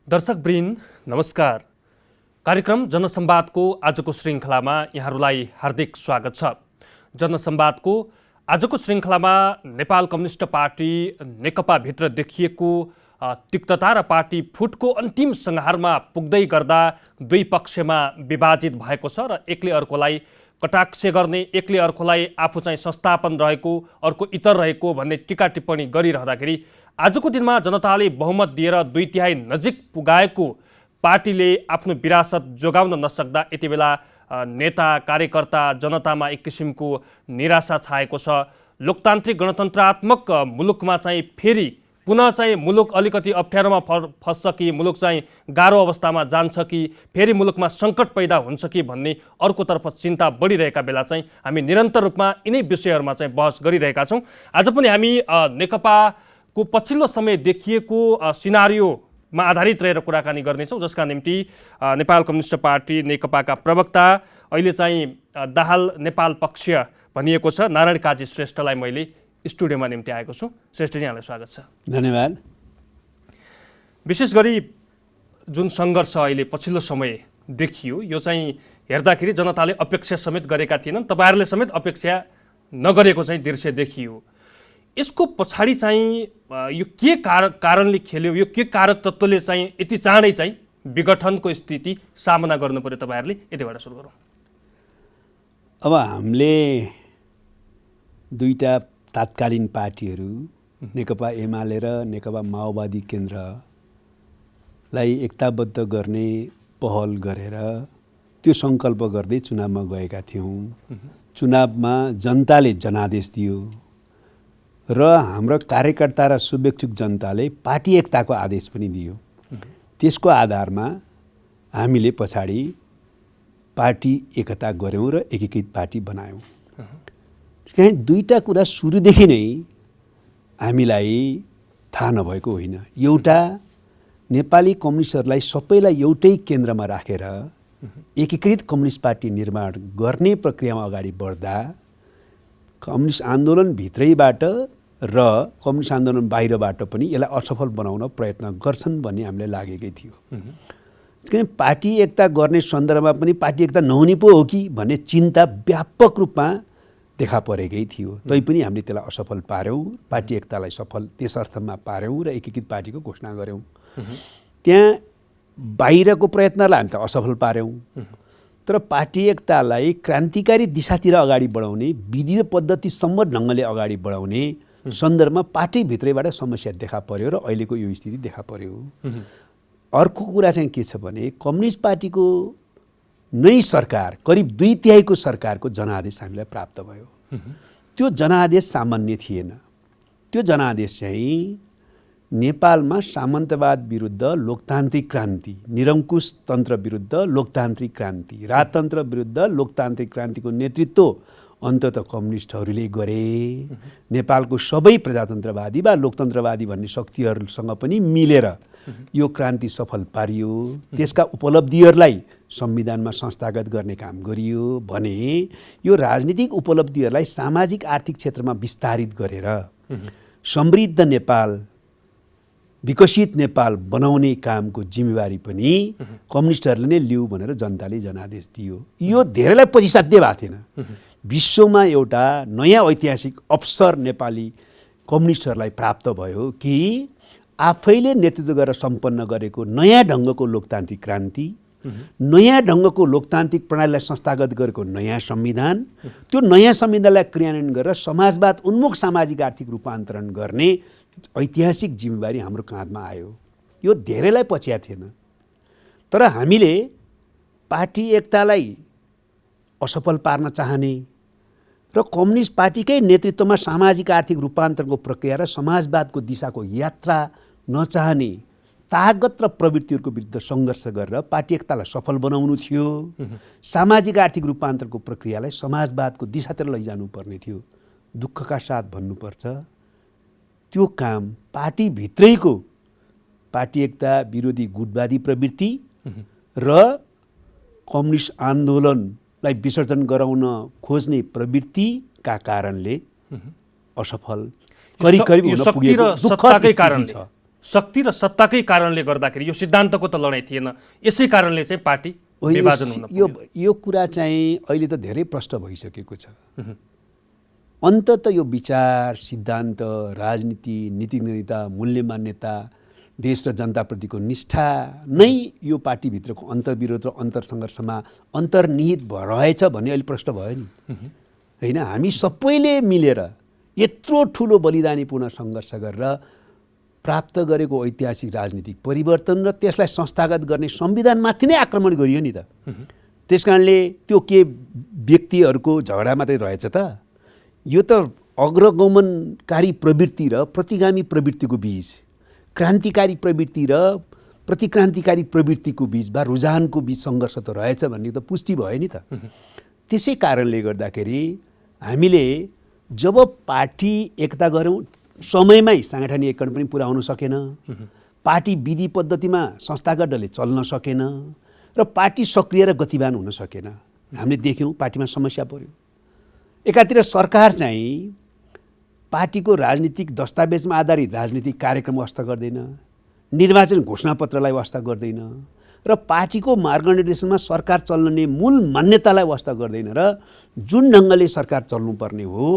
दर्शकवृन्द नमस्कार। कार्यक्रम जनसंवादको आजको श्रृङ्खलामा यहाँहरूलाई हार्दिक स्वागत छ। जनसंवादको आजको श्रृङ्खलामा नेपाल कम्युनिस्ट पार्टी नेकपा भित्र देखिएको तिक्तता र पार्टी फुटको अन्तिम संहारमा पुग्दै गर्दा दुई पक्षमा विभाजित भएको छ र एकले अर्कोलाई कटाक्ष गर्ने, एकले अर्कोलाई आफू चाहिँ संस्थापन रहेको, अर्को इतर रहेको भन्ने टीका टिप्पणी गरिरहँदाखेरि आजको दिनमा जनताले बहुमत दिएर 2/3 नजिक पुगाएको पार्टीले आफ्नो विरासत जोगाउन नसक्दा यति बेला नेता, कार्यकर्ता, जनतामा एक किसिमको निराशा छाएको छ। लोकतान्त्रिक गणतन्त्रात्मक मुलुकमा चाहिँ फेरि पुनः चाहिँ मुलुक अलिकति अप्ठ्यारोमा फस्छ कि मुलुक चाहिँ गाह्रो अवस्थामा जान्छ कि फेरि मुलुकमा सङ्कट पैदा हुन्छ कि भन्ने अर्कोतर्फ चिन्ता बढिरहेका बेला चाहिँ हामी निरन्तर रूपमा यिनै विषयहरूमा चाहिँ बहस गरिरहेका छौँ। आज पनि हामी नेकपाको पछिल्लो समय देखिएको सिनारियोमा आधारित रहेर कुराकानी गर्नेछौँ, जसका निम्ति नेपाल कम्युनिस्ट पार्टी नेकपाका प्रवक्ता, अहिले चाहिँ दाहाल नेपाल पक्ष भनिएको छ नारायण काजी श्रेष्ठलाई मैले स्टुडियोमा निम्ति आएको छु। श्रेष्ठजी, यहाँलाई स्वागत छ। धन्यवाद। विशेष गरी जुन सङ्घर्ष अहिले पछिल्लो समय देखियो, यो चाहिँ हेर्दाखेरि जनताले अपेक्षा समेत गरेका थिएनन्, तपाईँहरूले समेत अपेक्षा नगरेको चाहिँ दृश्य देखियो। यसको पछाडि चाहिँ यो के कारणले खेल्यो, यो के कारक तत्त्वले चाहिँ यति चाँडै चाहिँ विघटनको स्थिति सामना गर्नु पर्यो तपाईँहरूले? यतिबाट सुरु गरौँ। अब हामीले दुईटा तात्कालीन पार्टीहरू नेकपा एमाले र नेकपा माओवादी केन्द्रलाई एकताबद्ध गर्ने पहल गरेर त्यो सङ्कल्प गर्दै चुनावमा गएका थियौँ। चुनावमा जनताले जनादेश दियो र हाम्रो कार्यकर्ता र शुभेच्छुक जनताले पार्टी एकताको आदेश पनि दियो। त्यसको आधारमा हामीले पछाडि पार्टी एकता गऱ्यौँ र एकीकृत पार्टी बनायौँ। कहीँ दुईटा कुरा सुरुदेखि नै हामीलाई थाहा नभएको होइन। एउटा, नेपाली कम्युनिस्टहरूलाई सबैलाई एउटै केन्द्रमा राखेर एकीकृत कम्युनिस्ट पार्टी निर्माण गर्ने प्रक्रियामा अगाडि बढ्दा कम्युनिस्ट आन्दोलन भित्रैबाट र कम्युनिस्ट आन्दोलन बाहिरबाट पनि यसलाई असफल बनाउन प्रयत्न गर्छन् भन्ने हामीलाई लागेकै थियो। किन पार्टी एकता गर्ने सन्दर्भमा पनि पार्टी एकता नहुने पो हो कि भन्ने चिन्ता व्यापक रूपमा देखा परेकै थियो। तैपनि हामीले त्यसलाई असफल पार्यौँ, पार्टी एकतालाई सफल त्यस अर्थमा पार्यौँ र एकीकृत पार्टीको घोषणा गऱ्यौँ। त्यहाँ बाहिरको प्रयत्नलाई हामी त असफल पार्यौँ, तर पार्टी एकतालाई क्रान्तिकारी दिशातिर अगाडि बढाउने, विधि र पद्धतिसम्म ढङ्गले अगाडि बढाउने सन्दर्भमा पार्टीभित्रैबाट समस्या देखा पर्यो र अहिलेको यो स्थिति देखा पर्यो। अर्को कुरा चाहिँ के छ भने कम्युनिस्ट पार्टीको नै सरकार, करिब 2/3 सरकारको जनादेश हामीलाई प्राप्त भयो। त्यो जनादेश सामान्य थिएन। त्यो जनादेश चाहिँ नेपालमा सामन्तवाद विरुद्ध लोकतान्त्रिक क्रान्ति, निरङ्कुश तन्त्र विरुद्ध लोकतान्त्रिक क्रान्ति, राजतन्त्र विरुद्ध लोकतान्त्रिक क्रान्तिको नेतृत्व अन्ततः कम्युनिस्टहरूले गरे। नेपालको सबै प्रजातन्त्रवादी वा लोकतन्त्रवादी भन्ने शक्तिहरूसँग पनि मिलेर यो क्रान्ति सफल पारियो। त्यसका उपलब्धिहरूलाई संविधानमा संस्थागत गर्ने काम गरियो भने यो राजनीतिक उपलब्धिहरूलाई सामाजिक आर्थिक क्षेत्रमा विस्तारित गरेर समृद्ध नेपाल, विकसित नेपाल बनाउने कामको जिम्मेवारी पनि कम्युनिस्टहरूले नै लिऊ भनेर जनताले जनादेश दियो। यो धेरैलाई पछि साध्य भएको थिएन। विश्वमा एउटा नयाँ ऐतिहासिक अवसर नेपाली कम्युनिस्टहरूलाई प्राप्त भयो कि आफैले नेतृत्व गरेर सम्पन्न गरेको नयाँ ढङ्गको लोकतान्त्रिक क्रान्ति, नयाँ ढङ्गको लोकतान्त्रिक प्रणालीलाई संस्थागत गरेको नयाँ संविधान, त्यो नयाँ संविधानलाई क्रियान्वयन गरेर समाजवाद उन्मुख सामाजिक आर्थिक रूपान्तरण गर्ने ऐतिहासिक जिम्मेवारी हाम्रो काँधमा आयो। यो धेरैलाई पछ्या थिएन। तर हामीले पार्टी एकतालाई असफल पार्न चाहने र कम्युनिस्ट पार्टीकै नेतृत्वमा सामाजिक आर्थिक रूपान्तरणको प्रक्रिया र समाजवादको दिशाको यात्रा नचाहने तागत र प्रवृत्तिहरूको विरुद्ध सङ्घर्ष गरेर पार्टी एकतालाई सफल बनाउनु थियो। सामाजिक आर्थिक रूपान्तरणको प्रक्रियालाई समाजवादको दिशातिर लैजानु पर्ने थियो। दुःखका साथ भन्नुपर्छ, त्यो काम पार्टीभित्रैको पार्टी एकता विरोधी गुटवादी प्रवृत्ति र कम्युनिस्ट आन्दोलनलाई विसर्जन गराउन खोज्ने प्रवृत्तिका कारणले असफल करिब हुन पुगेको दुःखद स्थिति छ। शक्ति र सत्ताकै कारणले गर्दाखेरि यो सिद्धान्तको त लडाइँ थिएन, यसै कारणले चाहिँ पार्टी विभाजन हुन पुग्यो। यो कुरा चाहिँ अहिले त धेरै प्रष्ट भइसकेको छ। अन्तत यो विचार, सिद्धान्त, राजनीति, नीति निर्णयता, मूल्य मान्यता, देश र जनताप्रतिको निष्ठा नै यो पार्टीभित्रको अन्तर्विरोध र अन्तर्सङ्घर्षमा अन्तर्निहित रहेछ भन्ने अहिले प्रश्न भयो नि, होइन? हामी सबैले मिलेर यत्रो ठुलो बलिदानीपूर्ण सङ्घर्ष गरेर प्राप्त गरेको ऐतिहासिक राजनीतिक परिवर्तन र त्यसलाई संस्थागत गर्ने संविधानमाथि नै आक्रमण गरियो नि त। त्यसकारणले त्यो के व्यक्तिहरूको झगडा मात्रै रहेछ त? यो त अग्रगमनकारी प्रवृत्ति र प्रतिगामी प्रवृत्तिको बीच, क्रान्तिकारी प्रवृत्ति र प्रतिक्रान्तिकारी प्रवृत्तिको बीच वा रुझानको बीच सङ्घर्ष त रहेछ भन्ने त पुष्टि भयो नि त। त्यसै कारणले गर्दाखेरि हामीले जब पार्टी एकता गऱ्यौँ, समयमै साङ्गठनिकीकरण पनि पुरा हुन सकेन, पार्टी विधि पद्धतिमा संस्थागत ढङ्गले चल्न सकेन र पार्टी सक्रिय र गतिवान हुन सकेन। हामीले देख्यौँ पार्टीमा समस्या पर्यो। एकातिर सरकार चाहिँ पार्टीको राजनीतिक दस्तावेजमा आधारित राजनीतिक कार्यक्रम वास्ता गर्दैन, निर्वाचन घोषणापत्रलाई वास्ता गर्दैन र पार्टीको मार्गनिर्देशनमा सरकार चल्ने मूल मान्यतालाई वास्ता गर्दैन र जुन ढङ्गले सरकार चल्नुपर्ने हो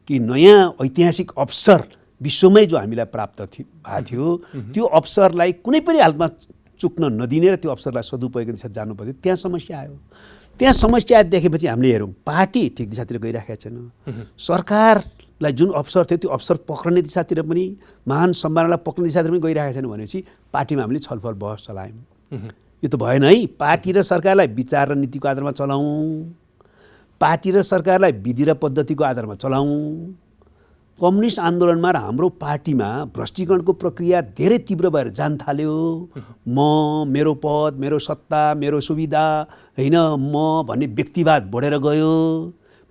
कि नयाँ ऐतिहासिक अवसर विश्वमै जो हामीलाई प्राप्त भएको थियो, त्यो अवसरलाई कुनै पनि हालतमा चुक्न नदिने र त्यो अवसरलाई सदुपयोग दिशा जानु पर्थ्यो। त्यहाँ समस्या आयो। त्यहाँ समस्या देखेपछि हामीले हेरौँ पार्टी ठिक दिशातिर गइराखेको छैन, सरकारलाई जुन अवसर थियो त्यो अवसर पक्रने दिशातिर पनि, महान सम्मानलाई पक्ने दिशातिर पनि गइरहेको छैन भनेपछि पार्टीमा हामीले छलफल बहस चलायौँ। यो त भएन है। पार्टी र सरकारलाई विचार र नीतिको आधारमा चलाउँ, पार्टी र सरकारलाई विधि र पद्धतिको आधारमा चलाउँ। कम्युनिस्ट आन्दोलनमा र हाम्रो पार्टीमा भ्रष्टीकरणको प्रक्रिया धेरै तीव्र भएर जान थाल्यो। म, मेरो पद, मेरो सत्ता, मेरो सुविधा, होइन म भन्ने व्यक्तिवाद बढेर गयो,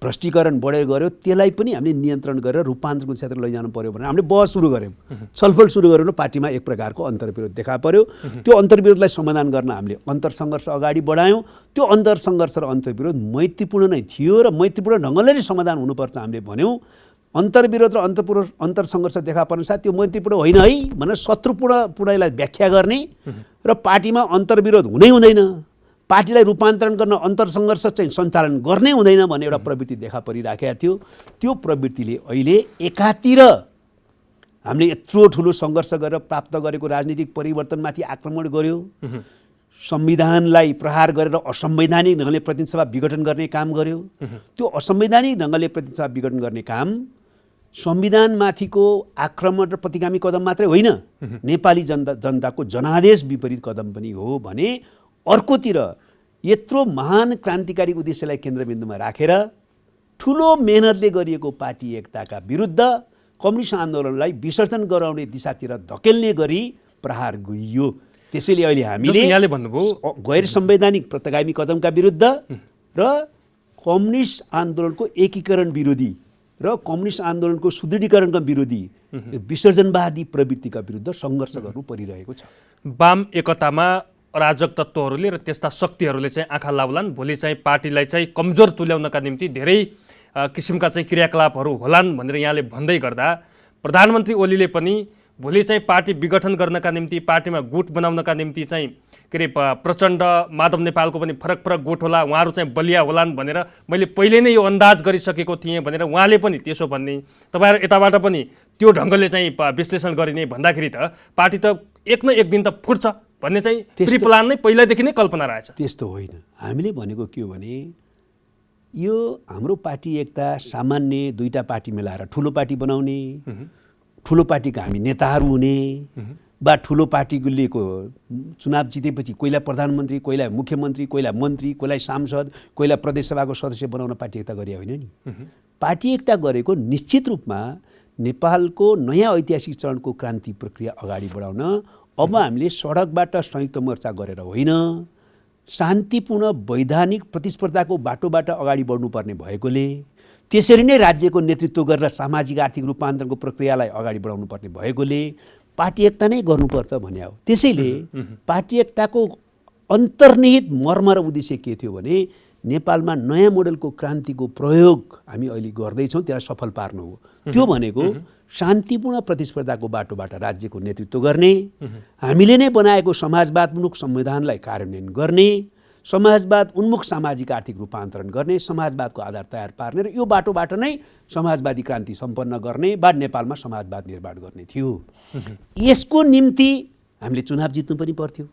भ्रष्टीकरण बढेर गयो। त्यसलाई पनि हामीले नियन्त्रण गरेर रूपान्तरणको क्षेत्र लैजानु पर्यो भनेर हामीले बहस सुरु गऱ्यौँ, छलफल सुरु गऱ्यौँ र पार्टीमा एक प्रकारको अन्तर्विरोध देखा पर्यो। त्यो अन्तर्विरोधलाई समाधान गर्न हामीले अन्तर्सङ्घर्ष अगाडि बढायौँ। त्यो अन्तर्सङ्घर्ष र अन्तर्विरोध मैत्रीपूर्ण नै थियो र मैत्रीपूर्ण ढङ्गले नै समाधान हुनुपर्छ हामीले भन्यौँ। अन्तर्विरोध र अन्तर्सङ्घर्ष देखा पर्ने साथ त्यो मैत्रीपूर्ण होइन है भनेर शत्रुपूर्णलाई व्याख्या गर्ने र पार्टीमा अन्तर्विरोध हुँदै हुँदैन, पार्टीलाई रूपान्तरण गर्न अन्तर्सङ्घर्ष चाहिँ सञ्चालन गर्नै हुँदैन भन्ने एउटा प्रवृत्ति देखा परिराखेको थियो। त्यो प्रवृत्तिले अहिले एकातिर हामीले यत्रो ठुलो सङ्घर्ष गरेर प्राप्त गरेको राजनीतिक परिवर्तनमाथि आक्रमण गर्यो, संविधानलाई प्रहार गरेर असंवैधानिक ढङ्गले प्रतिनिधि सभा विघटन गर्ने काम गर्यो। त्यो असंवैधानिक ढङ्गले प्रतिनिधि सभा विघटन गर्ने काम संविधानमाथिको आक्रमण र प्रतिगामी कदम मात्रै होइन, नेपाली जनताको जनादेश विपरीत कदम पनि हो भने अर्कोतिर यत्रो महान क्रान्तिकारी उद्देश्यलाई केन्द्रबिन्दुमा राखेर ठुलो मेहनतले गरिएको पार्टी एकताका विरुद्ध कम्युनिस्ट आन्दोलनलाई विसर्जन गराउने दिशातिर धकेल्ने गरी प्रहार गरियो। त्यसैले अहिले हामीले यहाँले भन्नुभयो गैर संवैधानिक प्रतिगामी कदमका विरुद्ध र कम्युनिस्ट आन्दोलनको एकीकरण विरोधी र कम्युनिस्ट आन्दोलनको सुदृढीकरणका विरोधी विसर्जनवादी प्रवृत्तिका विरुद्ध सङ्घर्ष गर्नु परिरहेको छ। वाम एकतामा अराजक तत्त्वहरूले र त्यस्ता शक्तिहरूले चाहिँ आँखा लाउलान्, भोलि चाहिँ पार्टीलाई चाहिँ कमजोर तुल्याउनका निम्ति धेरै किसिमका चाहिँ क्रियाकलापहरू होलान् भनेर यहाँले भन्दै गर्दा प्रधानमन्त्री ओलीले पनि भोलि चाहिँ पार्टी विघटन गर्नका निम्ति, पार्टीमा गुट बनाउनका निम्ति चाहिँ के अरे प्रचण्ड, माधव नेपालको पनि फरक फरक गुट होला, उहाँहरू चाहिँ बलिया होलान् भनेर मैले पहिले नै यो अन्दाज गरिसकेको थिएँ भनेर उहाँले पनि त्यसो भन्ने, तपाईँहरू यताबाट पनि त्यो ढङ्गले चाहिँ विश्लेषण गरिने भन्दाखेरि त पार्टी त एक न एक दिन त फुट्छ भन्ने चाहिँ प्री प्लान नै पहिलादेखि नै कल्पना रहेछ। त्यस्तो होइन। हामीले भनेको के हो भने यो हाम्रो पार्टी एकता सामान्य दुईटा पार्टी मिलाएर ठुलो पार्टी बनाउने, ठुलो पार्टीका हामी नेताहरू हुने वा ठुलो पार्टीको चुनाव जितेपछि कोहीलाई प्रधानमन्त्री, कोहीलाई मुख्यमन्त्री, कोहीलाई मन्त्री, कोहीलाई सांसद, कोहीलाई प्रदेशसभाको सदस्य बनाउन पार्टी एकता गरे होइन नि। पार्टी एकता गरेको निश्चित रूपमा नेपालको नयाँ ऐतिहासिक चरणको क्रान्ति प्रक्रिया अगाडि बढाउन अब हामीले सडकबाट संयुक्त मोर्चा गरेर होइन, शान्तिपूर्ण वैधानिक प्रतिस्पर्धाको बाटोबाट अगाडि बढ्नुपर्ने भएकोले, त्यसरी नै राज्यको नेतृत्व गरेर सामाजिक आर्थिक रूपान्तरणको प्रक्रियालाई अगाडि बढाउनु पर्ने भएकोले पार्टी एकता नै गर्नुपर्छ भन्ने हो। त्यसैले पार्टी एकताको अन्तर्निहित मर्म र उद्देश्य के थियो भने नेपालमा नयाँ मोडलको क्रान्तिको प्रयोग हामी अहिले गर्दैछौँ, त्यसलाई सफल पार्नु हो। त्यो भनेको शान्तिपूर्ण प्रतिस्पर्धाको बाटोबाट राज्यको नेतृत्व गर्ने, हामीले नै बनाएको समाजवादमुख संविधानलाई कार्यान्वयन गर्ने, समाजवाद उन्मुख सामाजिक आर्थिक रूपान्तरण गर्ने, समाजवादको आधार तयार पार्ने र यो बाटोबाट नै समाजवादी क्रान्ति सम्पन्न गर्ने वा नेपालमा समाजवाद निर्माण गर्ने थियो। यसको निम्ति हामीले चुनाव जित्नु पनि पर्थ्यो,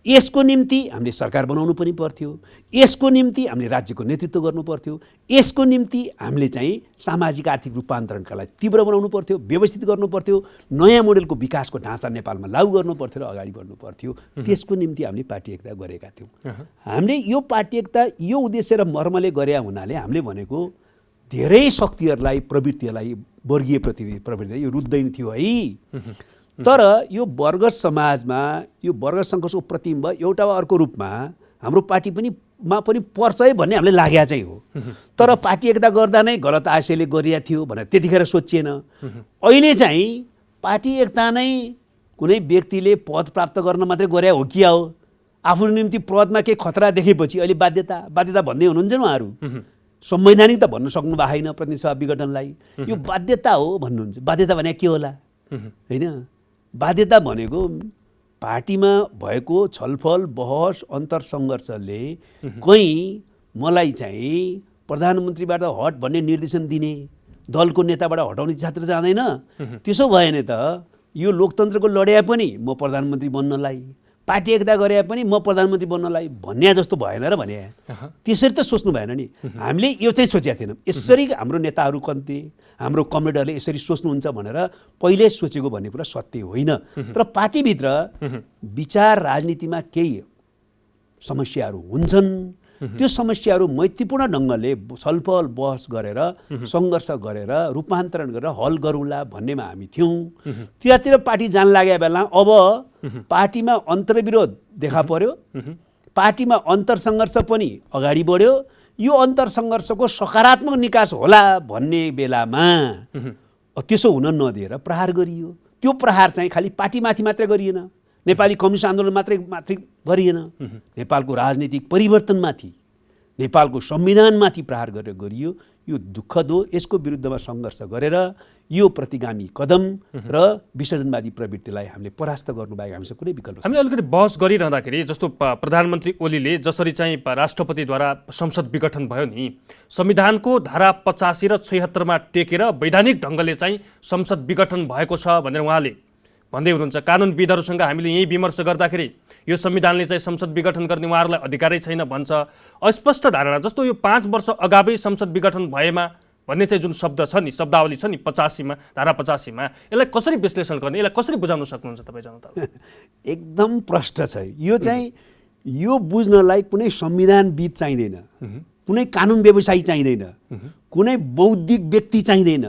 यसको निम्ति हामीले सरकार बनाउनु पनि पर्थ्यो, यसको निम्ति हामीले राज्यको नेतृत्व गर्नु पर्थ्यो, यसको निम्ति हामीले चाहिँ सामाजिक आर्थिक रूपान्तरणका लागि तीव्र बनाउनु पर्थ्यो, व्यवस्थित गर्नु पर्थ्यो, नयाँ मोडेलको विकासको ढाँचा नेपालमा लागू गर्नु पर्थ्यो र अगाडि बढ्नु पर्थ्यो। त्यसको निम्ति हामीले पार्टी एकता गरेका थियौँ। हामीले यो पार्टी एकता यो उद्देश्य र मर्मले गरे हुनाले हामीले भनेको धेरै शक्तिहरूलाई प्रवृत्तिहरूलाई वर्गीय प्रवृत्ति यो रुच्दैन थियो है। तर यो वर्ग समाजमा यो वर्ग सङ्घर्षको प्रतिबिम्ब एउटा वा अर्को रूपमा हाम्रो पार्टी पनि पर्छ है भन्ने हामीलाई लागेको चाहिँ हो। तर पार्टी एकता गर्दा नै गलत आशयले गरिएको थियो भनेर त्यतिखेर सोचिएन। अहिले चाहिँ पार्टी एकता नै कुनै व्यक्तिले पद प्राप्त गर्न मात्रै गरे हो कि हो, आफ्नो निम्ति पदमा केही खतरा देखेपछि अहिले बाध्यता भन्दै हुनुहुन्छ नि उहाँहरू। संवैधानिक त भन्न सक्नु भएको छैन प्रतिनिधि सभा विघटनलाई, यो बाध्यता हो भन्नुहुन्छ। बाध्यता भने के होला होइन? बाध्यता भनेको पार्टीमा भएको छलफल बहस अन्तरसङ्घर्षले कहीँ मलाई चाहिँ प्रधानमन्त्रीबाट हट भन्ने निर्देशन दिने, दलको नेताबाट हटाउने छात्र जाँदैन। त्यसो भएन त यो लोकतन्त्रको लड्या पनि म प्रधानमन्त्री बन्नलाई, पार्टी एकता गरे पनि म प्रधानमन्त्री बन्नलाई भन्ने जस्तो भएन र भने। त्यसरी त सोच्नु भएन नि। हामीले यो चाहिँ सोचेका थिएनौँ। यसरी हाम्रो नेताहरू कन्ते हाम्रो कमरेडहरूले यसरी सोच्नुहुन्छ भनेर पहिले सोचेको भन्ने कुरा सत्य होइन। तर पार्टीभित्र विचार राजनीतिमा केही समस्याहरू हुन्छन्, त्यो समस्याहरू मैत्रीपूर्ण ढङ्गले छलफल बहस गरेर सङ्घर्ष गरेर रूपान्तरण गरेर हल गरौँला भन्नेमा हामी थियौँ। त्यतातिर पार्टी जान लागेको बेला अब पार्टीमा अन्तर्विरोध देखा पर्यो, पार्टीमा अन्तरसङ्घर्ष पनि अगाडि बढ्यो। यो अन्तरसङ्घर्षको सकारात्मक निकास होला भन्ने बेलामा त्यसो हुन नदिएर प्रहार गरियो। त्यो प्रहार चाहिँ खालि पार्टीमाथि मात्रै गरिएन, नेपाली कम्युनिस्ट आन्दोलन मात्रै गरिएन, नेपालको राजनीतिक परिवर्तनमाथि, नेपालको संविधानमाथि प्रहार गरेर गरियो। यो दुःखद हो। यसको विरुद्धमा सङ्घर्ष गरेर यो प्रतिगामी कदम र विसर्जनवादी प्रवृत्तिलाई हामीले परास्त गर्नुबाहेक हामीसँग कुनै विकल्प छैन। हामीले अलिकति बहस गरिरहँदाखेरि जस्तो प्रधानमन्त्री ओलीले जसरी चाहिँ राष्ट्रपतिद्वारा संसद विघटन भयो नि, संविधानको धारा 85 र 76मा टेकेर वैधानिक ढङ्गले चाहिँ संसद विघटन भएको छ भनेर उहाँले भन्दै हुनुहुन्छ। कानुनविदहरूसँग हामीले यही विमर्श गर्दाखेरि यो संविधानले चाहिँ संसद विघटन गर्ने उहाँहरूलाई अधिकारै छैन भन्छ। अस्पष्ट धारणा जस्तो यो 5 वर्ष अगावै संसद विघटन भएमा भन्ने चाहिँ जुन शब्द छ नि, शब्दावली छ नि 85मा, धारा 85मा, यसलाई कसरी विश्लेषण गर्ने, यसलाई कसरी बुझाउन सक्नुहुन्छ तपाईँ जनतालाई? एकदम प्रष्ट छ यो चाहिँ। यो बुझ्नलाई कुनै संविधानविद चाहिँदैन, कुनै कानुन व्यवसायी चाहिँदैन, कुनै बौद्धिक व्यक्ति चाहिँदैन,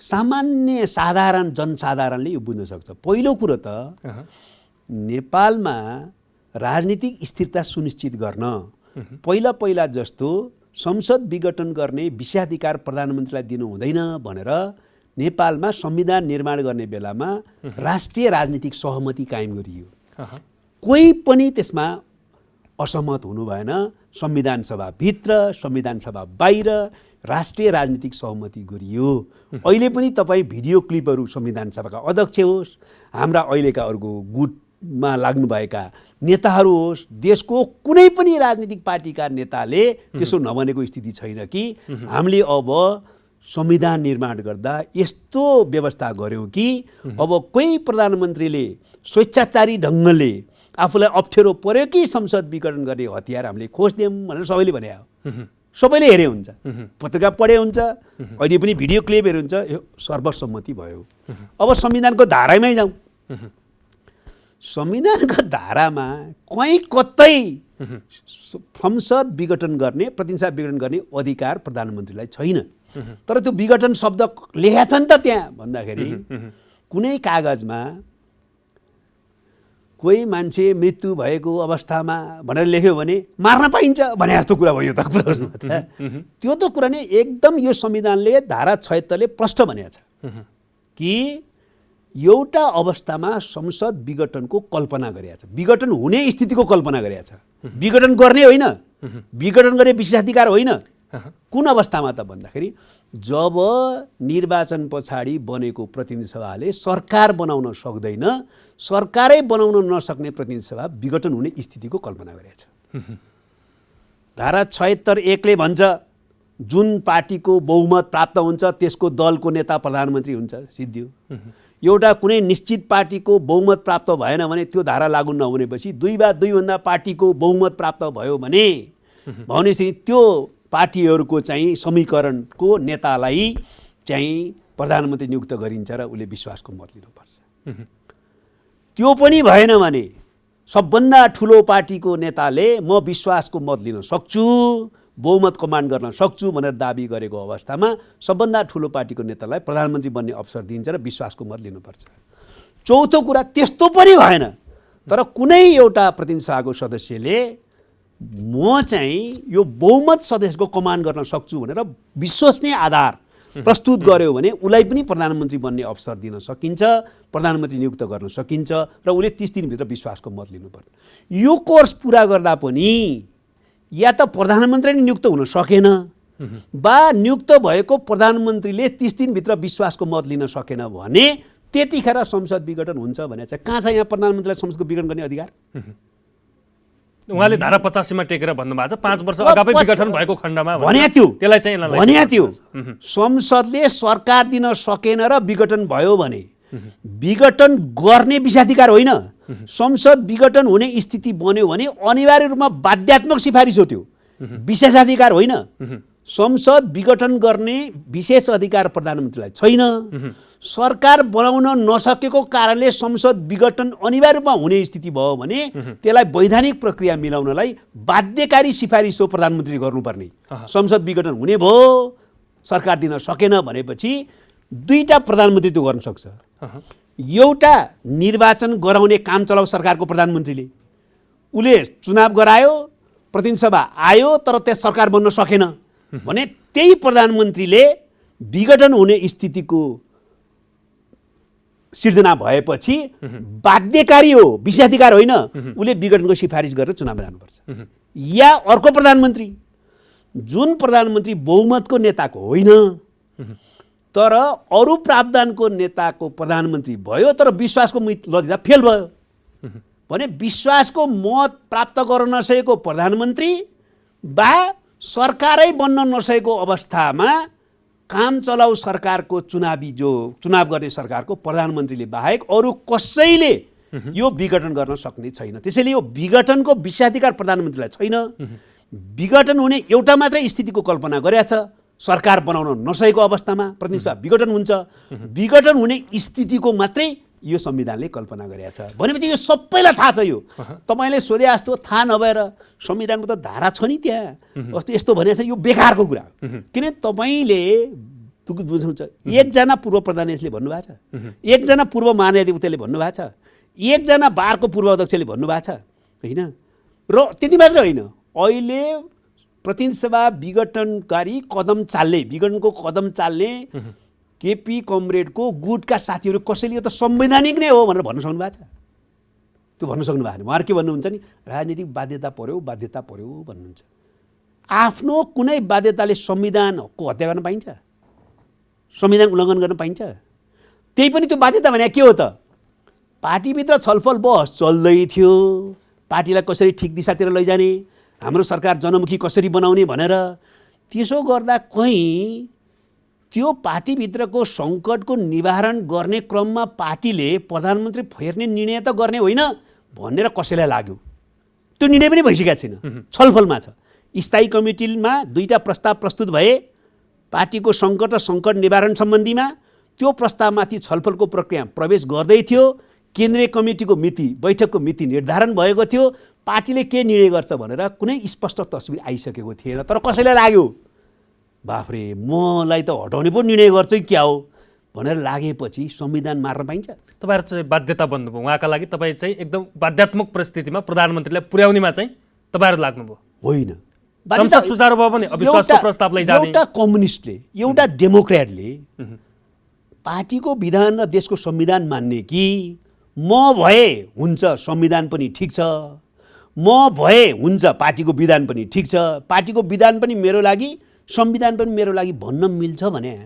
सामान्य साधारण जनसाधारणले यो बुझ्न सक्छ। पहिलो कुरो त नेपालमा राजनीतिक स्थिरता सुनिश्चित गर्न पहिला जस्तो संसद विघटन गर्ने विषयाधिकार प्रधानमन्त्रीलाई दिनु हुँदैन भनेर नेपालमा संविधान निर्माण गर्ने बेलामा राष्ट्रिय राजनीतिक सहमति कायम गरियो। कोही पनि त्यसमा असहमत हुनु भएन। संविधान सभाभित्र, संविधान सभा बाहिर राष्ट्रिय राजनीतिक सहमति गरियो। अहिले पनि तपाईँ भिडियो क्लिपहरू संविधान सभाका अध्यक्ष होस्, हाम्रा अहिलेका अर्को गुटमा लाग्नुभएका नेताहरू होस्, देशको कुनै पनि राजनीतिक पार्टीका नेताले त्यसो नभनेको स्थिति छैन कि हामीले अब संविधान निर्माण गर्दा यस्तो व्यवस्था गऱ्यौँ कि अब कोही प्रधानमन्त्रीले स्वेच्छाचारी ढङ्गले आफूलाई अप्ठ्यारो पर्यो कि संसद विघटन गर्ने हतियार हामीले खोज्दियौँ भनेर सबैले भने हो। सबैले हेरे हुन्छ, पत्रिका पढे हुन्छ, अहिले पनि भिडियो क्लिपहरू हुन्छ। यो सर्वसम्मति भयो। अब संविधानको धारामै जाउँ। संविधानको धारामा कहीँ कतै संसद विघटन गर्ने, प्रतिनिधि सभा विघटन गर्ने अधिकार प्रधानमन्त्रीलाई छैन। तर त्यो विघटन शब्द लेखा छ नि त त्यहाँ भन्दाखेरि कुनै कागजमा कोही मान्छे मृत्यु भएको अवस्थामा भनेर लेख्यो भने मार्न पाइन्छ भने जस्तो कुरा भयो त प्रश्नमा त। त्यो त कुरा नै एकदम यो संविधानले धारा 76ले प्रष्ट भनेको छ कि एउटा अवस्थामा संसद विघटनको कल्पना गरेको छ, विघटन हुने स्थितिको कल्पना गरेको छ, विघटन गर्ने होइन, विघटन गर्ने विशेषाधिकार होइन। कुन अवस्थामा त भन्दाखेरि जब निर्वाचन पछाडि बनेको प्रतिनिधि सभाले सरकार बनाउन सक्दैन, सरकारै बनाउन नसक्ने प्रतिनिधि सभा विघटन हुने स्थितिको कल्पना गरेको छ। धारा 76(1) ले भन्छ जुन पार्टीको बहुमत प्राप्त हुन्छ त्यसको दलको नेता प्रधानमन्त्री हुन्छ, सिद्धियो। एउटा कुनै निश्चित पार्टीको बहुमत प्राप्त भएन भने त्यो धारा लागू नहुनेपछि दुईभन्दा पार्टीको बहुमत प्राप्त भयो भनेपछि त्यो पार्टीहरूको चाहिँ समीकरणको नेतालाई चाहिँ प्रधानमन्त्री नियुक्त गरिन्छ र उसले विश्वासको मत लिनुपर्छ। त्यो पनि भएन भने सबभन्दा ठुलो पार्टीको नेताले म विश्वासको मत लिन सक्छु, बहुमत कमान्ड गर्न सक्छु भनेर दाबी गरेको अवस्थामा सबभन्दा ठुलो पार्टीको नेतालाई प्रधानमन्त्री बन्ने अवसर दिइन्छ र विश्वासको मत लिनुपर्छ। चौथो कुरा त्यस्तो पनि भएन, तर कुनै एउटा प्रतिनिधि सभाको सदस्यले म चाहिँ यो बहुमत सदस्यको कमान्ड गर्न सक्छु भनेर विश्वसनीय आधार प्रस्तुत गर्यो भने उसलाई पनि प्रधानमन्त्री बन्ने अवसर दिन सकिन्छ, प्रधानमन्त्री नियुक्त गर्न सकिन्छ र उसले 30 दिनभित्र विश्वासको मत लिनुपर्छ। यो कोर्स पुरा गर्दा पनि या त प्रधानमन्त्री नै नियुक्त हुन सकेन वा नियुक्त भएको प्रधानमन्त्रीले 30 दिनभित्र विश्वासको मत लिन सकेन भने त्यतिखेर संसद विघटन हुन्छ भने चाहिँ कहाँ छ यहाँ प्रधानमन्त्रीलाई संसदको विघटन गर्ने अधिकार? उहाँले धारा 85 मा टेकेर भन्नुभएको छ 5 वर्ष अगावै विघटन भएको खण्डमा भने त्यो त्यसलाई चाहिँ भने त्यो संसदले सरकार दिन सकेन र विघटन भयो भने विघटन गर्ने विशेषाधिकार होइन, संसद विघटन हुने स्थिति बन्यो भने अनिवार्य रूपमा बाध्यात्मक सिफारिस हो, त्यो विशेषाधिकार होइन। संसद विघटन गर्ने विशेष अधिकार प्रधानमन्त्रीलाई छैन। सरकार बनाउन नसकेको कारणले संसद विघटन अनिवार्य रूपमा हुने स्थिति भयो भने त्यसलाई वैधानिक प्रक्रिया मिलाउनलाई बाध्यकारी सिफारिस हो प्रधानमन्त्रीले गर्नुपर्ने। संसद विघटन हुने भयो, सरकार दिन सकेन भनेपछि दुईटा प्रधानमन्त्री त्यो गर्न सक्छ। एउटा निर्वाचन गराउने काम चलाउ सरकारको प्रधानमन्त्रीले, उसले चुनाव गरायो, प्रतिनिधि सभा आयो तर त्यस सरकार बन्न सकेन भने त्यही प्रधानमन्त्रीले विघटन हुने स्थितिको सिर्जना भएपछि बाध्यकारी हो, विशेषाधिकार होइन, उसले विघटनको सिफारिस गरेर चुनाव जानुपर्छ। या अर्को प्रधानमन्त्री जुन प्रधानमन्त्री बहुमतको नेताको होइन तर अरू प्रावधानको नेताको प्रधानमन्त्री भयो तर विश्वासको मत लिँदा फेल भयो भने विश्वासको मत प्राप्त गर्न नसकेको प्रधानमन्त्री वा सरकारै बन्न नसकेको अवस्थामा काम चलाउ सरकारको चुनाव गर्ने सरकारको प्रधानमन्त्रीले बाहेक अरू कसैले यो विघटन गर्न सक्ने छैन। त्यसैले यो विघटनको विशेषाधिकार प्रधानमन्त्रीलाई छैन। विघटन हुने एउटा मात्रै स्थितिको कल्पना गरेको छ, सरकार बनाउन नसकेको अवस्थामा प्रतिनिधि सभा विघटन हुन्छ। विघटन हुने स्थितिको मात्रै यो संविधानले कल्पना गरेको छ भनेपछि यो सबैलाई थाहा छ। यो तपाईँले सोधे जस्तो थाहा नभएर संविधानको त धारा छ नि त्यहाँ अस्ति यस्तो भनेको छ, यो बेकारको कुरा हो। किन तपाईँले बुझ्नुहुन्छ, एकजना पूर्व प्रधान यसले भन्नुभएको छ, एकजना पूर्व महाधिवक्ताले भन्नुभएको छ, एकजना बारको पूर्व अध्यक्षले भन्नुभएको छ होइन। र त्यति मात्र होइन, अहिले प्रतिनिधि सभा विघटनकारी कदम चाल्ने, विघटनको कदम चाल्ने केपी कमरेडको गुटका साथीहरू कसैले यो त संवैधानिक नै हो भनेर भन्न सक्नु भएको छ? त्यो भन्न सक्नु भएको छैन। उहाँहरू के भन्नुहुन्छ नि राजनीतिक बाध्यता पर्यो भन्नुहुन्छ। आफ्नो कुनै बाध्यताले संविधानको हत्या गर्न पाइन्छ? संविधान उल्लङ्घन गर्न पाइन्छ? त्यही पनि त्यो बाध्यता भने के हो त? पार्टीभित्र छलफल बहस चल्दै थियो, पार्टीलाई कसरी ठिक दिशातिर लैजाने, हाम्रो सरकार जनमुखी कसरी बनाउने भनेर। त्यसो गर्दा कहीँ त्यो पार्टीभित्रको सङ्कटको निवारण गर्ने क्रममा पार्टीले प्रधानमन्त्री फेर्ने निर्णय त गर्ने होइन भनेर कसैलाई लाग्यो। त्यो निर्णय पनि भइसकेको छैन, छलफलमा छ। स्थायी कमिटीमा 2टा प्रस्ताव प्रस्तुत भए पार्टीको सङ्कट र सङ्कट निवारण सम्बन्धीमा। त्यो प्रस्तावमाथि छलफलको प्रक्रिया प्रवेश गर्दै थियो। केन्द्रीय कमिटीको बैठकको मिति निर्धारण भएको थियो। पार्टीले के निर्णय गर्छ भनेर कुनै स्पष्ट तस्बिर आइसकेको थिएन। तर कसैलाई लाग्यो बाफ्रे मलाई त हटाउने पो निर्णय गर्छ क्या हो भनेर लागेपछि संविधान मार्न पाइन्छ? तपाईँहरू चाहिँ बाध्यता बन्नुभयो, उहाँका लागि तपाईँ चाहिँ एकदम बाध्यात्मक परिस्थितिमा प्रधानमन्त्रीलाई पुर्याउनेमा चाहिँ तपाईँहरू लाग्नुभयो? होइन, संसद सुचारू भयो भने अविश्वासको प्रस्ताव लैजाने। एउटा कम्युनिस्टले, एउटा डेमोक्रेटले पार्टीको विधान र देशको संविधान मान्ने कि म भए हुन्छ संविधान पनि ठिक छ, म भए हुन्छ पार्टीको विधान पनि ठिक छ, पार्टीको विधान पनि मेरो लागि संविधान पनि मेरो लागि भन्न मिल्छ भने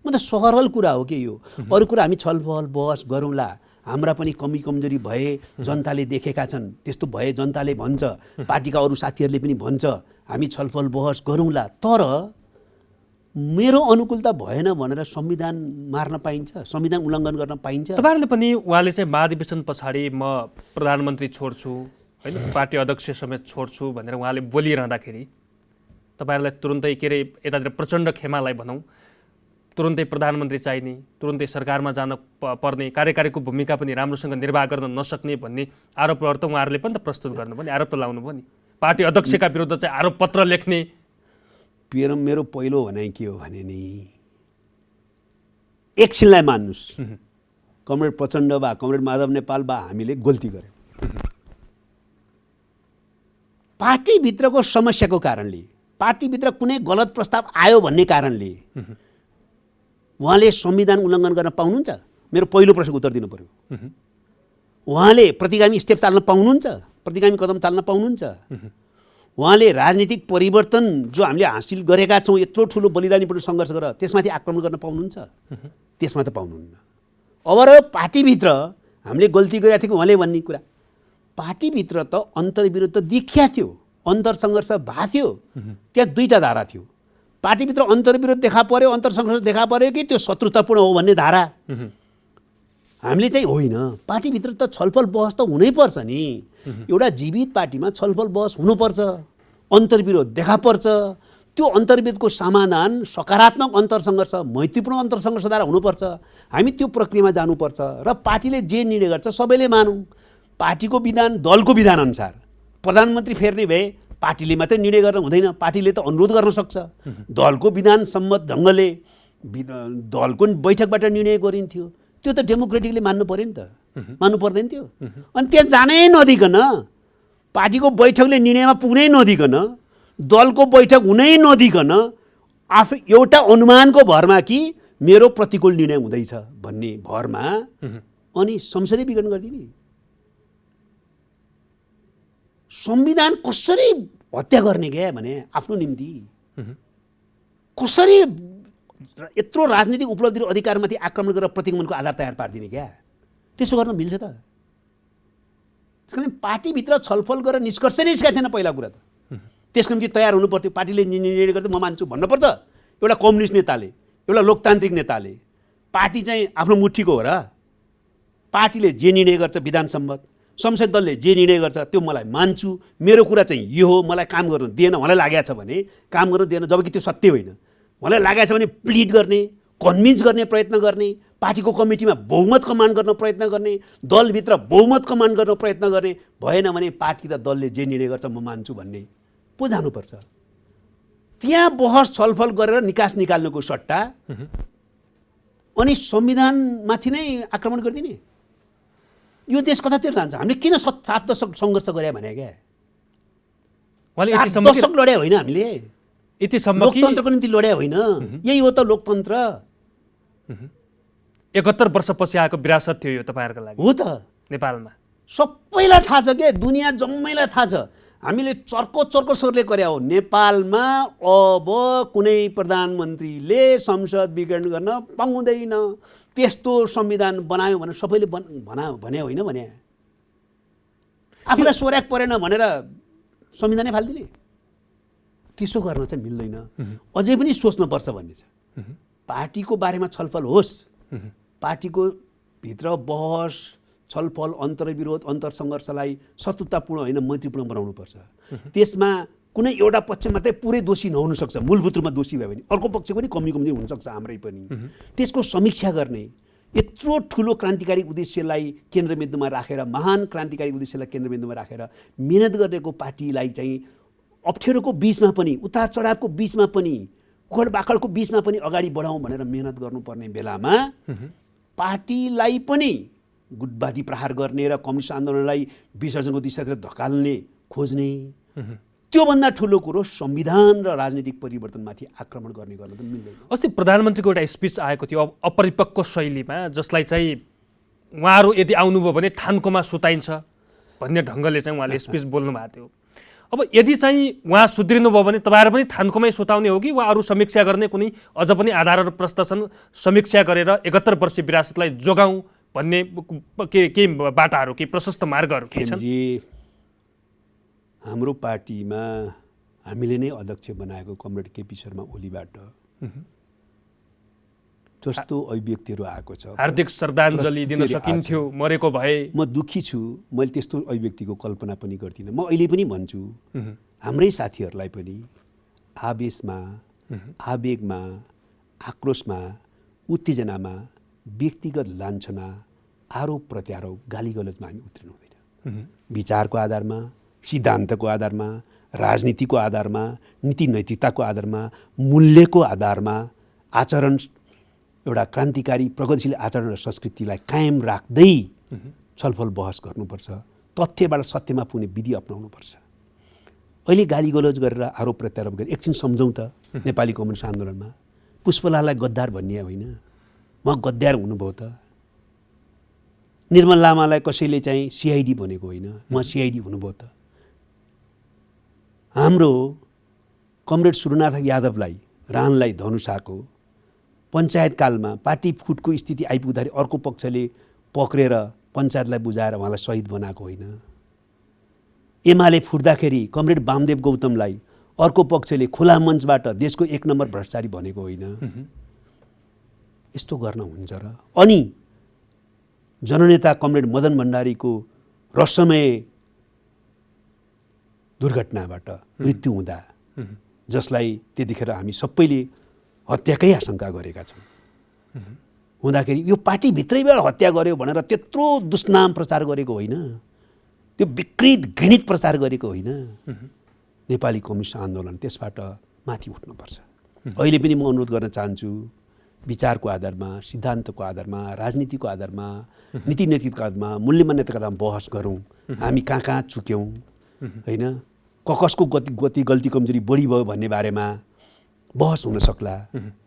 म त सरल कुरा हो कि यो। अरू कुरा हामी छलफल बहस गरौँला, हाम्रा पनि कमी कमजोरी भए जनताले देखेका छन्, त्यस्तो भए जनताले भन्छ, पार्टीका अरू साथीहरूले पनि भन्छ, हामी छलफल बहस गरौँला। तर मेरो अनुकूलता भएन भनेर संविधान मार्न पाइन्छ, संविधान उल्लङ्घन गर्न पाइन्छ? तपाईँहरूले पनि उहाँले चाहिँ महाधिवेशन पछाडि म प्रधानमन्त्री छोड्छु होइन, पार्टी अध्यक्ष समेत छोड्छु भनेर उहाँले बोलिरहँदाखेरि तपाईँहरूलाई तुरुन्तै के अरे यतातिर प्रचण्ड खेमालाई भनौँ तुरुन्तै प्रधानमन्त्री चाहिने, तुरुन्तै सरकारमा जान पर्ने, कार्यकारीको भूमिका पनि राम्रोसँग निर्वाह गर्न नसक्ने भन्ने आरोपहरू त उहाँहरूले पनि त प्रस्तुत गर्नुभयो नि, आरोप त लाउनु भयो नि। पार्टी अध्यक्षका विरुद्ध चाहिँ आरोप पत्र लेख्ने। मेरो पहिलो भनाइ के हो भने नि, एकछिनलाई मान्नुहोस्, कमरेड प्रचण्ड बा कमरेड माधव नेपाल बा हामीले गल्ती गर्यौँ। पार्टीभित्रको समस्याको कारणले, पार्टीभित्र कुनै गलत प्रस्ताव आयो भन्ने कारणले उहाँले संविधान उल्लङ्घन गर्न पाउनुहुन्छ? मेरो पहिलो प्रश्नको उत्तर दिनु पर्यो। उहाँले प्रतिगामी स्टेप चाल्न पाउनुहुन्छ? प्रतिगामी कदम चाल्न पाउनुहुन्छ? उहाँले राजनीतिक परिवर्तन जो हामीले हासिल गरेका छौँ, यत्रो ठुलो बलिदानीपूर्ण सङ्घर्ष गरेर त्यसमाथि आक्रमण गर्न पाउनुहुन्छ? त्यसमा त पाउनुहुन्न। अब र पार्टीभित्र हामीले गल्ती गरेका थियौँ उहाँले भन्ने कुरा, पार्टीभित्र त अन्तर्विरोध त देखिया थियो, अन्तरसङ्घर्ष भएको थियो। त्यहाँ दुईवटा धारा थियो, पार्टीभित्र अन्तर्विरोध देखा पर्यो, अन्तरसङ्घर्ष देखा पर्यो कि त्यो शत्रुतापूर्ण हो भन्ने धारा। हामीले चाहिँ होइन, पार्टीभित्र त छलफल बहस त हुनैपर्छ नि। एउटा जीवित पार्टीमा छलफल बहस हुनुपर्छ, अन्तर्विरोध देखा पर्छ, त्यो अन्तर्विरोधको समाधान सकारात्मक अन्तरसङ्घर्ष, मैत्रीपूर्ण अन्तरसङ्घर्षद्वारा हुनुपर्छ। हामी त्यो प्रक्रियामा जानुपर्छ र पार्टीले जे निर्णय गर्छ सबैले मानौँ। पार्टीको विधान दलको विधानअनुसार प्रधानमन्त्री फेर्ने भए पार्टीले मात्रै निर्णय गर्न हुँदैन, पार्टीले त अनुरोध गर्न सक्छ। दलको विधान सम्मत ढङ्गले दलको बैठकबाट निर्णय गरिन्थ्यो, त्यो त डेमोक्रेटिकली मान्नु पर्यो नि त, मान्नु पर्दैन थियो। अनि त्यहाँ जानै नदिकन, पार्टीको बैठकले निर्णयमा पुग्नै नदिकन, दलको बैठक हुनै नदिकन आफै एउटा अनुमानको भरमा कि मेरो प्रतिकूल निर्णय हुँदैछ भन्ने भरमा अनि संसदीय विघटन गरिदिने। संविधान कसरी हत्या गर्ने क्या भने आफ्नो निम्ति, कसरी यत्रो राजनीतिक उपलब्धि र अधिकारमाथि आक्रमण गरेर प्रतिगमनको आधार तयार पारिदिने क्या? त्यसो गर्न मिल्छ त? त्यसकारण पार्टीभित्र छलफल गरेर निष्कर्ष नै निस्केको थिएन पहिला कुरा त। त्यसको निम्ति तयार हुनु पर्थ्यो। पार्टीले निर्णय गर्दा म मान्छु भन्नुपर्छ एउटा कम्युनिस्ट नेताले, एउटा लोकतान्त्रिक नेताले। पार्टी चाहिँ आफ्नो मुठीको हो र? पार्टीले जे निर्णय गर्छ विधान सम्मत, संसद दलले जे निर्णय गर्छ त्यो मलाई मान्छु, मेरो कुरा चाहिँ यो हो, मलाई काम गर्न दिएन उहाँलाई लागेको छ भने काम गर्न दिएन, जबकि त्यो सत्य होइन, उहाँलाई लागेको छ भने प्लिड गर्ने, कन्भिन्स गर्ने प्रयत्न गर्ने, पार्टीको कमिटीमा बहुमत कमान्ड गर्न प्रयत्न गर्ने, दलभित्र बहुमत कमान्ड गर्न प्रयत्न गर्ने, भएन भने पार्टी र दलले जे निर्णय गर्छ म मान्छु भन्ने पो जानुपर्छ। त्यहाँ बहस छलफल गरेर निकास निकाल्नुको सट्टा अनि संविधानमाथि नै आक्रमण गरिदिने, यो देश कतातिर जान्छ? हामीले किन 7 दशक सङ्घर्ष गरे भने क्या? 7 दशक लड्या होइन हामीले, लोकतन्त्रको निम्ति लड्या होइन। यही हो त लोकतन्त्र। 71 वर्षपछि आएको विरासत थियो यो तपाईँहरूको लागि। हो त, नेपालमा सबैलाई थाहा छ के, दुनियाँ जम्मैलाई थाहा छ। हामीले चर्को स्वरले गरे हो। नेपालमा अब कुनै प्रधानमन्त्रीले संसद विघटन गर्न पाउँदैन, त्यस्तो संविधान बनायो भने सबैले भने होइन भने, आफूलाई स्वराक परेन भनेर संविधानै फालिदिने, त्यसो गर्न चाहिँ मिल्दैन। अझै पनि सोच्नुपर्छ भन्ने छ। पार्टीको बारेमा छलफल होस्, पार्टीको भित्र बहस छलफल, अन्तर्विरोध, अन्तरसङ्घर्षलाई शत्रुतापूर्ण होइन मैत्रीपूर्ण बनाउनुपर्छ। त्यसमा कुनै एउटा पक्ष मात्रै पुरै दोषी नहुन सक्छ, मूलभूत रूपमा दोषी भयो भने अर्को पक्ष पनि कमी हुनसक्छ हाम्रै पनि। त्यसको समीक्षा गर्ने, यत्रो ठुलो क्रान्तिकारी उद्देश्यलाई केन्द्रबिन्दुमा राखेर, महान क्रान्तिकारी उद्देश्यलाई केन्द्रबिन्दुमा राखेर मेहनत गरेको पार्टीलाई चाहिँ अप्ठ्यारोको बिचमा पनि, उतार चढावको बिचमा पनि, उखड बाखडको बिचमा पनि अगाडि बढाउँ भनेर मेहनत गर्नुपर्ने बेलामा पार्टीलाई पनि गुटबादी प्रहार गर्ने र कम्युनिस्ट आन्दोलनलाई विसर्जनको दिशातिर धकाल्ने खोज्ने, त्योभन्दा ठुलो कुरो संविधान र राजनीतिक परिवर्तनमाथि आक्रमण गर्न त मिल्दैन। अस्ति प्रधानमन्त्रीको एउटा स्पिच आएको थियो अपरिपक्व शैलीमा, जसलाई चाहिँ उहाँहरू यदि आउनुभयो भने थान्कोमा सुताइन्छ भन्ने ढङ्गले चाहिँ उहाँले स्पिच बोल्नु भएको थियो। अब यदि चाहिँ उहाँ सुध्रिनुभयो भने तपाईँहरू पनि थान्कोमै सुताउने हो कि उहाँहरू समीक्षा गर्ने कुनै अझ पनि आधारहरू प्रष्ट छन्, समीक्षा गरेर 71 वर्षीय विरासतलाई जोगाउँ भन्ने केही बाटाहरू, केही प्रशस्त मार्गहरू के छन्? हाम्रो पार्टीमा हामीले नै अध्यक्ष बनाएको कमरेड केपी शर्मा ओलीबाट जस्तो अभिव्यक्तिहरू आएको छ, हार्दिक श्रद्धाञ्जली दिन सकिन्थ्यो मरेको भए। म दुःखी छु, मैले त्यस्तो अभिव्यक्तिको कल्पना पनि गर्दिनँ। म अहिले पनि भन्छु, हाम्रै साथीहरूलाई पनि आवेशमा, आवेगमा, आक्रोशमा, उत्तेजनामा, व्यक्तिगत लान्छना, आरोप प्रत्यारोप, गालीगलौजमा हामी उत्रिनु हुँदैन। विचारको आधारमा, सिद्धान्तको आधारमा, राजनीतिको आधारमा, नीति नैतिकताको आधारमा, मूल्यको आधारमा आचरण, एउटा क्रान्तिकारी प्रगतिशील आचरण र संस्कृतिलाई कायम राख्दै छलफल बहस गर्नुपर्छ। तथ्यबाट सत्यमा पुग्ने विधि अपनाउनुपर्छ। अहिले गालीगलौज गरेर आरोप प्रत्यारोप गरेर एकछिन सम्झौँ त। नेपाली कम्युनिस्ट आन्दोलनमा पुष्पलाललाई गद्दार भन्ने होइन, म गद्दार हुनुभयो त। निर्मल लामालाई कसैले चाहिँ सिआइडी भनेको होइन, म सिआइडी हुनुभयो त। हाम्रो कमरेड सुरनाथ यादवलाई, राणलाई धनुषाको पञ्चायतकालमा पार्टी फुटको स्थिति आइपुग्दाखेरि अर्को पक्षले पक्रेर पञ्चायतलाई बुझाएर उहाँलाई शहीद बनाएको होइन। एमाले फुट्दाखेरि कमरेड वामदेव गौतमलाई अर्को पक्षले खुला मञ्चबाट देशको 1 नम्बर भ्रष्टाचारी भनेको होइन। यस्तो गर्न हुन्छ र? अनि जननेता कमरेड मदन भण्डारीको रहस्यमय दुर्घटनाबाट मृत्यु हुँदा, जसलाई त्यतिखेर हामी सबैले हत्याकै आशंका गरेका छौँ, हुँदाखेरि यो पार्टीभित्रैबाट हत्या गर्यो भनेर त्यत्रो दुष्नाम प्रचार गरेको होइन, त्यो विकृत घृणित प्रचार गरेको होइन। नेपाली कम्युनिस्ट आन्दोलन त्यसबाट माथि उठ्नुपर्छ। अहिले पनि म अनुरोध गर्न चाहन्छु, विचारको आधारमा, सिद्धान्तको आधारमा, राजनीतिको आधारमा, नीति नैतिकताको आधारमा, मूल्य मान्यताको आधारमा बहस गरौँ। हामी कहाँ कहाँ चुक्यौँ होइन, कसको गल्ती कमजोरी बढी भयो भन्ने बारेमा बहस हुन सक्ला।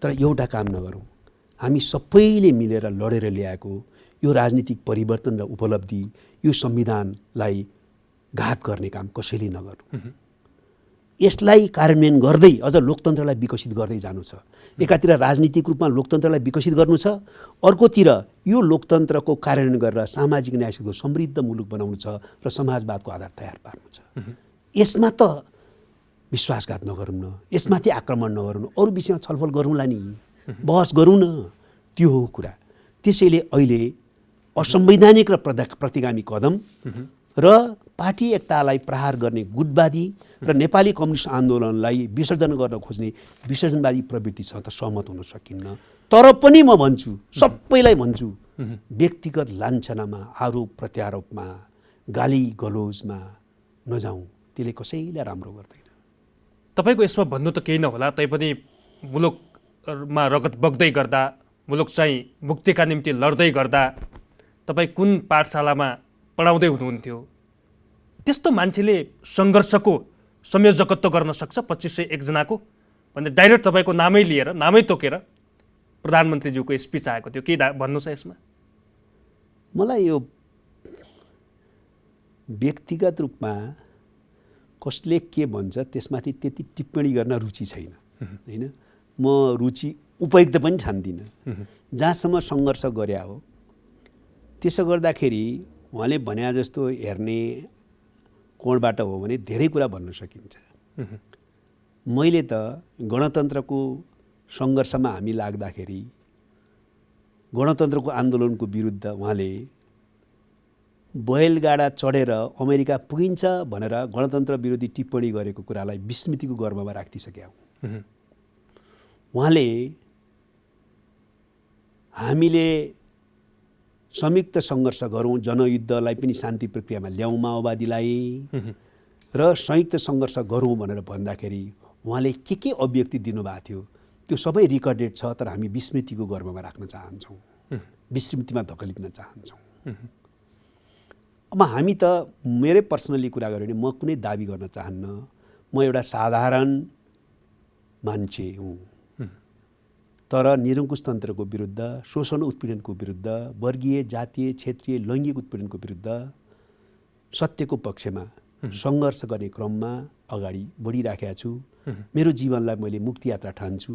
तर एउटा काम नगरौँ, हामी सबैले मिलेर लडेर ल्याएको यो राजनीतिक परिवर्तन र उपलब्धि, यो संविधानलाई घात गर्ने काम कसैले नगरौँ। यसलाई कार्यान्वयन गर्दै अझ लोकतन्त्रलाई विकसित गर्दै जानु छ। एकातिर राजनीतिक रूपमा लोकतन्त्रलाई विकसित गर्नु छ, अर्कोतिर यो लोकतन्त्रको कार्यान्वयन गरेर सामाजिक न्यायको समृद्ध मुलुक बनाउनु छ र समाजवादको आधार तयार पार्नु छ। यसमा त विश्वासघात नगरौँ न, यसमाथि आक्रमण नगरौँ न, अरू विषयमा छलफल गरौँला नि, बहस गरौँ न। त्यो हो कुरा। त्यसैले अहिले असंवैधानिक र प्रतिगामी कदम र पार्टी एकतालाई प्रहार गर्ने गुटवादी र नेपाली कम्युनिस्ट आन्दोलनलाई विसर्जन गर्न खोज्ने विसर्जनवादी प्रवृत्ति छ त सहमत हुन सकिन्न। तर पनि म भन्छु, सबैलाई भन्छु, व्यक्तिगत लान्छनामा, आरोप प्रत्यारोपमा, गाली गलौजमा नजाउँ। त्यसले कसैलाई राम्रो गर्दैन। तपाईँको यसमा भन्नु त केही नहोला, तैपनि मुलुकमा रगत बग्दै गर्दा, मुलुक चाहिँ मुक्तिका निम्ति लड्दै गर्दा तपाईँ कुन पाठशालामा पढाउँदै हुनुहुन्थ्यो? त्यस्तो मान्छेले सङ्घर्षको संयोजकत्व गर्न सक्छ 2501 जनाको भन्दा डाइरेक्ट तपाईँको नामै लिएर, नामै तोकेर प्रधानमन्त्रीज्यूको स्पिच आएको थियो, के भन्नु छ यसमा? मलाई यो व्यक्तिगत रूपमा कसले के भन्छ त्यसमाथि त्यति टिप्पणी गर्न रुचि छैन होइन। म रुचि उपयुक्त पनि ठान्दिनँ। जहाँसम्म सङ्घर्ष गरे हो, त्यसो गर्दाखेरि उहाँले भने जस्तो हेर्ने कोणबाट हो भने धेरै कुरा भन्न सकिन्छ। मैले त गणतन्त्रको सङ्घर्षमा हामी लाग्दाखेरि गणतन्त्रको आन्दोलनको विरुद्ध उहाँले बैलगाडा चढेर अमेरिका पुगिन्छ भनेर गणतन्त्र विरोधी टिप्पणी गरेको कुरालाई विस्मृतिको गर्भमा राखिसक्या हुँ। उहाँले हामीले संयुक्त सङ्घर्ष गरौँ, जनयुद्धलाई पनि शान्ति प्रक्रियामा ल्याउँ माओवादीलाई र संयुक्त सङ्घर्ष गरौँ भनेर भन्दाखेरि उहाँले के अभिव्यक्ति दिनुभएको थियो त्यो सबै रेकर्डेड छ। तर हामी विस्मृतिको गर्भमा राख्न चाहन्छौँ, विस्मृतिमा धकेलिन चाहन्छौँ। अब हामी त मेरै पर्सनली कुरा गऱ्यो भने म कुनै दाबी गर्न चाहन्न। म म एउटा साधारण मान्छे हुँ, तर निरङ्कुशतन्त्रको विरुद्ध, शोषण उत्पीडनको विरुद्ध, वर्गीय, जातीय, क्षेत्रीय, लैङ्गिक उत्पीडनको विरुद्ध सत्यको पक्षमा सङ्घर्ष गर्ने क्रममा अगाडि बढिराखेका छु। मेरो जीवनलाई मैले मुक्ति यात्रा ठान्छु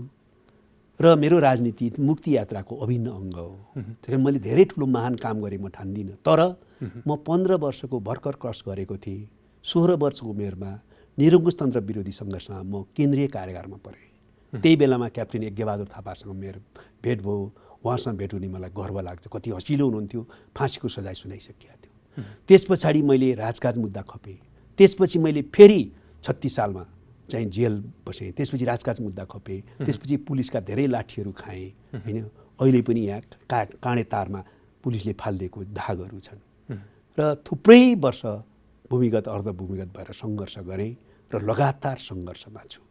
र मेरो राजनीति मुक्ति यात्राको अभिन्न अङ्ग हो। त्यसैले मैले धेरै ठुलो महान काम गरेँ म ठान्दिनँ, तर म 15 वर्षको भर्खर क्रस गरेको थिएँ। 16 वर्षको उमेरमा निरङ्कुशतन्त्र विरोधी सङ्घर्षमा म केन्द्रीय कारागारमा परेँ। त्यही बेलामा क्याप्टेन यज्ञबहादुर थापासँग मेरो भेट भयो। उहाँसँग भेट हुने मलाई गर्व लाग्छ। कति हँसिलो हुनुहुन्थ्यो, फाँसीको सजाय सुनाइसकेका थियो। त्यस पछाडि मैले राजकाज मुद्दा खपेँ। त्यसपछि मैले फेरि 36 सालमा चाहिँ जेल बसेँ। त्यसपछि राजकाज मुद्दा खपेँ। त्यसपछि पुलिसका धेरै लाठीहरू खाएँ होइन। अहिले पनि यहाँ काँडे तारमा पुलिसले फालिदिएको दागहरू छन् र थुप्रै वर्ष भूमिगत अर्धभूमिगत भएर सङ्घर्ष गरेँ र लगातार सङ्घर्षमा छु।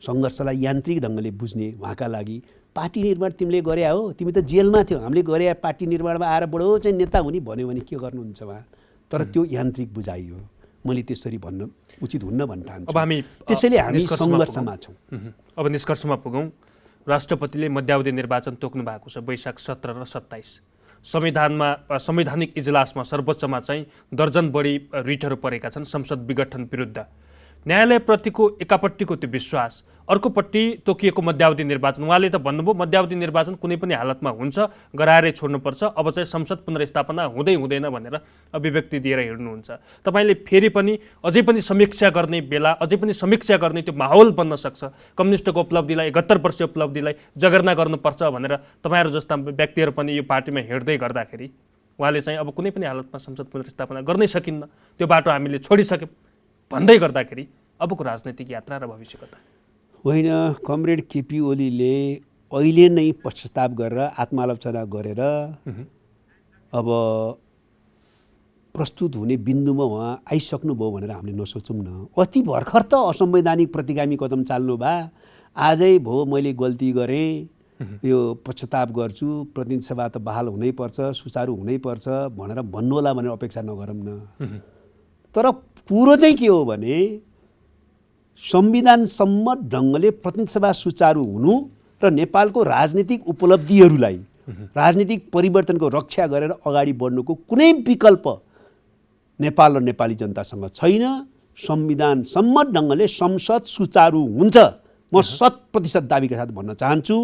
सङ्घर्षलाई यान्त्रिक ढङ्गले बुझ्ने उहाँका लागि पार्टी निर्माण तिमीले गरे हो, तिमी त जेलमा थियौ, हामीले गरे पार्टी निर्माणमा आएर बडो चाहिँ नेता हुने भन्यो भने के गर्नुहुन्छ उहाँ। तर त्यो यान्त्रिक बुझाइ हो। मैले त्यसरी भन्न उचित हुन्न भन्न ठान्छु। अब हामी त्यसैले हामी सङ्घर्षमा छौँ। अब निष्कर्षमा पुगौँ। राष्ट्रपतिले मध्यावधि निर्वाचन तोक्नु भएको छ वैशाख 17 र 27। संवैधानिक इजलासमा सर्वोच्चमा चाहिँ दर्जन बढी रिटहरू परेका छन् संसद विघटन विरुद्ध। न्यायालयप्रतिको एकापट्टिको त्यो विश्वास, अर्कोपट्टि तोकिएको मध्यावधि निर्वाचन। उहाँले त भन्नुभयो मध्यावधि निर्वाचन कुनै पनि हालतमा हुन्छ, गराएरै छोड्नुपर्छ, अब चाहिँ संसद पुनर्स्थापना हुँदैन भनेर अभिव्यक्ति दिएर हिँड्नुहुन्छ। तपाईँले फेरि पनि अझै पनि समीक्षा गर्ने बेला, अझै पनि समीक्षा गर्ने त्यो माहौल बन्न सक्छ। कम्युनिस्टको उपलब्धिलाई, 71 वर्षीय उपलब्धिलाई जगर्ना गर्नुपर्छ भनेर तपाईँहरू जस्ता व्यक्तिहरू पनि यो पार्टीमा हिँड्दै गर्दाखेरि उहाँले चाहिँ अब कुनै पनि हालतमा संसद पुनर्स्थापना गर्नै सकिन्न, त्यो बाटो हामीले छोडिसक्यौँ भन्दै गर्दाखेरि अबको राजनैतिक यात्रा र भविष्य कता? होइन, कमरेड केपी ओलीले अहिले नै पश्चाताप गरेर आत्मालोचना गरेर अब प्रस्तुत हुने बिन्दुमा उहाँ आइसक्नुभयो भनेर हामीले नसोचौँ न। अति भर्खर त असंवैधानिक प्रतिगामी कदम चाल्नु भए, आजै भयो मैले गल्ती गरेँ, यो पश्चाताप गर्छु, प्रतिनिधि सभा त बहाल हुनैपर्छ, सुचारू हुनैपर्छ भनेर भन्नुहोला भनेर अपेक्षा नगरौँ न। तर कुरो चाहिँ के हो भने संविधान सम्मत ढङ्गले प्रतिनिधि सभा सुचारू हुनु र नेपालको राजनीतिक उपलब्धिहरूलाई, राजनीतिक परिवर्तनको रक्षा गरेर अगाडि बढ्नुको कुनै विकल्प नेपाल र नेपाली जनतासँग छैन। संविधान सम्मत ढङ्गले संसद सुचारू हुन्छ, म 100% दाबीका साथ भन्न चाहन्छु।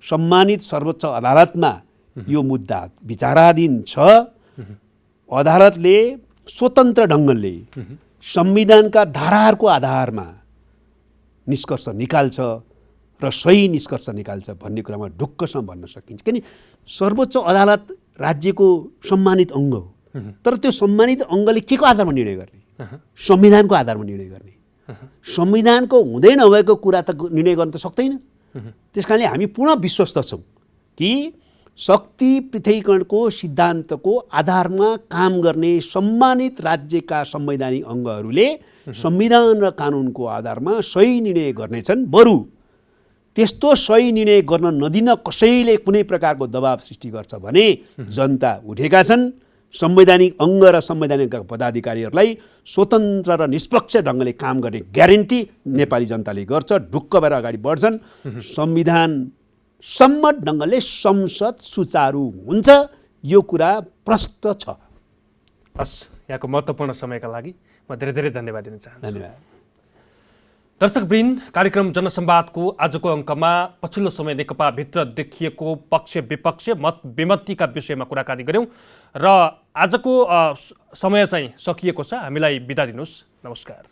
सम्मानित सर्वोच्च अदालतमा यो मुद्दा विचाराधीन छ। अदालतले स्वतन्त्र ढङ्गले संविधानका धाराहरूको आधारमा निष्कर्ष निकाल्छ र सही निष्कर्ष निकाल्छ भन्ने कुरामा ढुक्कसँग भन्न सकिन्छ। किन सर्वोच्च अदालत राज्यको सम्मानित अङ्ग हो, तर त्यो सम्मानित अङ्गले के को आधारमा निर्णय गर्ने? संविधानको आधारमा निर्णय गर्ने। संविधानको हुँदै नभएको कुरा त निर्णय गर्न त सक्दैन। त्यस कारणले हामी पूर्ण विश्वस्त छौँ कि शक्ति पृथकीकरणको सिद्धान्तको आधारमा काम गर्ने सम्मानित राज्यका संवैधानिक अङ्गहरूले संविधान र कानुनको आधारमा सही निर्णय गर्नेछन्। बरु त्यस्तो सही निर्णय गर्न नदिन कसैले कुनै प्रकारको दबाव सृष्टि गर्छ भने जनता उठेका छन्। संवैधानिक अङ्ग र संवैधानिक पदाधिकारीहरूलाई स्वतन्त्र र निष्पक्ष ढङ्गले काम गर्ने ग्यारेन्टी नेपाली जनताले गर्छ। ढुक्क भएर अगाडि बढ्छन्। संविधान सम्मत ढङ्गले संसद सुचारू हुन्छ, यो कुरा प्रष्ट छ। हस्, यहाँको महत्त्वपूर्ण समयका लागि म धेरै धेरै धन्यवाद दिन चाहन्छु। धन्यवाद। दर्शकवृन्द, कार्यक्रम जनसंवादको आजको अङ्कमा पछिल्लो समय नेकपाभित्र देखिएको पक्ष विपक्ष मत विमतिका विषयमा कुराकानी गऱ्यौँ र आजको समय चाहिँ सकिएको छ। हामीलाई बिदा दिनुहोस्। नमस्कार।